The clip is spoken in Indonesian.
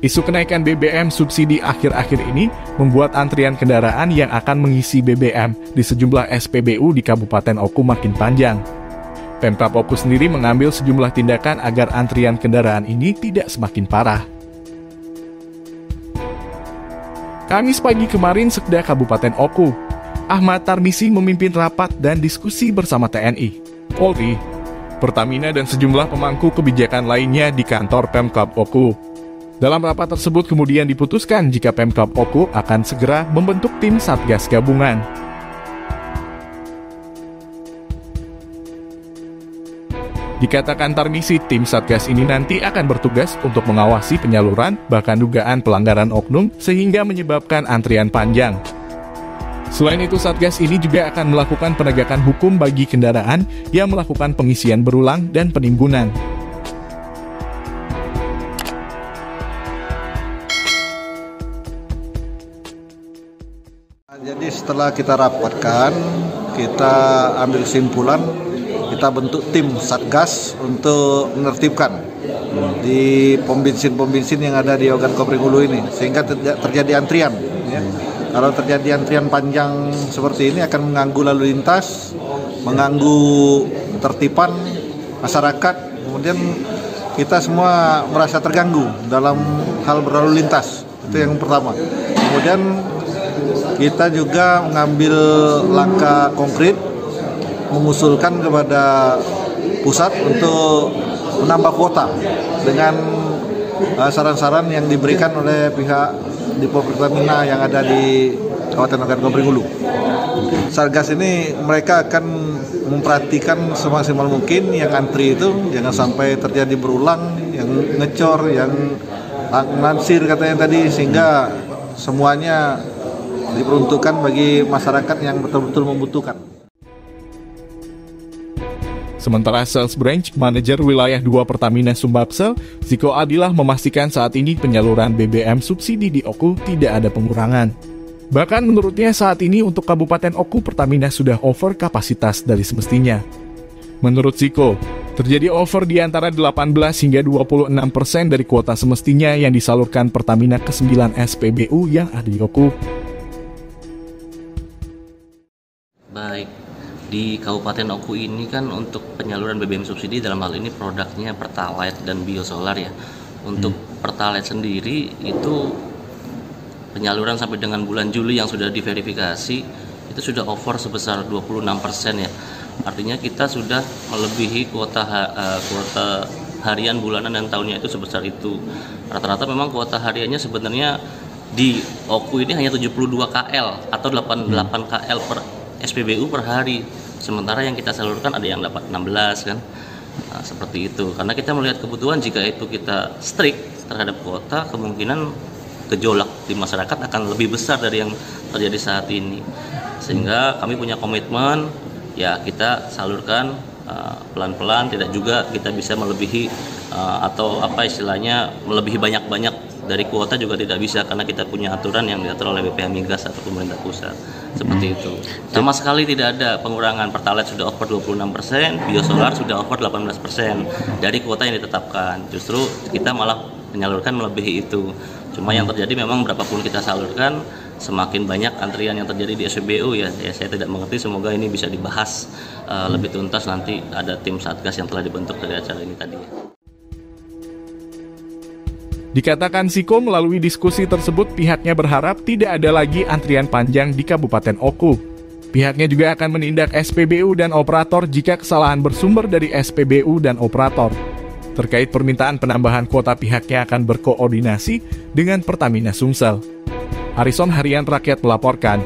Isu kenaikan BBM subsidi akhir-akhir ini membuat antrian kendaraan yang akan mengisi BBM di sejumlah SPBU di Kabupaten Oku makin panjang. Pemkab Oku sendiri mengambil sejumlah tindakan agar antrian kendaraan ini tidak semakin parah. Kamis pagi kemarin, Sekda Kabupaten Oku, Ahmad Tarmizi memimpin rapat dan diskusi bersama TNI, Polri, Pertamina dan sejumlah pemangku kebijakan lainnya di kantor Pemkab Oku. Dalam rapat tersebut kemudian diputuskan jika Pemkab Oku akan segera membentuk tim Satgas Gabungan. Dikatakan Tarmizi, tim Satgas ini nanti akan bertugas untuk mengawasi penyaluran bahkan dugaan pelanggaran oknum sehingga menyebabkan antrian panjang. Selain itu, Satgas ini juga akan melakukan penegakan hukum bagi kendaraan yang melakukan pengisian berulang dan penimbunan. Jadi setelah kita rapatkan, kita ambil kesimpulan, kita bentuk tim Satgas untuk menertibkan di pom bensin yang ada di Ogan Komering Ulu ini, sehingga terjadi antrian. Ya. Kalau terjadi antrian panjang seperti ini akan mengganggu lalu lintas, mengganggu ketertiban masyarakat, kemudian kita semua merasa terganggu dalam hal berlalu lintas. Itu yang pertama. Kemudian kita juga mengambil langkah konkret, mengusulkan kepada pusat untuk menambah kuota dengan saran-saran yang diberikan oleh pihak Depo Pertamina yang ada di Kabupaten Ogan Komering Ulu. Satgas ini mereka akan memperhatikan semaksimal mungkin yang antri itu jangan sampai terjadi berulang, yang ngecor, yang lansir katanya tadi, sehingga semuanya diperuntukkan bagi masyarakat yang betul-betul membutuhkan. Sementara Sales Branch Manager Wilayah 2 Pertamina Sumbapsel, Ziko Adilah memastikan saat ini penyaluran BBM subsidi di Oku tidak ada pengurangan. Bahkan menurutnya saat ini untuk Kabupaten Oku Pertamina sudah over kapasitas dari semestinya. Menurut Ziko, terjadi over di antara 18 hingga 26% dari kuota semestinya yang disalurkan Pertamina ke 9 SPBU yang ada di Oku. Baik, di Kabupaten Oku ini kan untuk penyaluran BBM subsidi dalam hal ini produknya Pertalite dan Biosolar ya. Untuk Pertalite sendiri itu penyaluran sampai dengan bulan Juli yang sudah diverifikasi itu sudah over sebesar 26% ya. Artinya kita sudah melebihi kuota harian, bulanan dan tahunnya itu sebesar itu. Rata-rata memang kuota hariannya sebenarnya di Oku ini hanya 72 KL atau 88 KL per SPBU per hari, sementara yang kita salurkan ada yang dapat 16 kan. Nah, seperti itu, karena kita melihat kebutuhan, jika itu kita strict terhadap kuota, kemungkinan gejolak di masyarakat akan lebih besar dari yang terjadi saat ini. Sehingga kami punya komitmen, ya kita salurkan pelan-pelan, tidak juga kita bisa melebihi atau apa istilahnya melebihi banyak-banyak dari kuota juga tidak bisa, karena kita punya aturan yang diatur oleh BPH Migas atau pemerintah pusat. Seperti itu. Sama sekali tidak ada pengurangan. Pertalite sudah over 26%, Biosolar sudah over 18% dari kuota yang ditetapkan. Justru kita malah menyalurkan melebihi itu. Cuma yang terjadi memang berapapun kita salurkan, semakin banyak antrian yang terjadi di SPBU ya saya tidak mengerti. Semoga ini bisa dibahas lebih tuntas, nanti ada tim Satgas yang telah dibentuk dari acara ini tadi. Dikatakan Ziko melalui diskusi tersebut pihaknya berharap tidak ada lagi antrian panjang di Kabupaten Oku. Pihaknya juga akan menindak SPBU dan operator jika kesalahan bersumber dari SPBU dan operator. Terkait permintaan penambahan kuota, pihaknya akan berkoordinasi dengan Pertamina Sumsel. Arison Harian Rakyat melaporkan.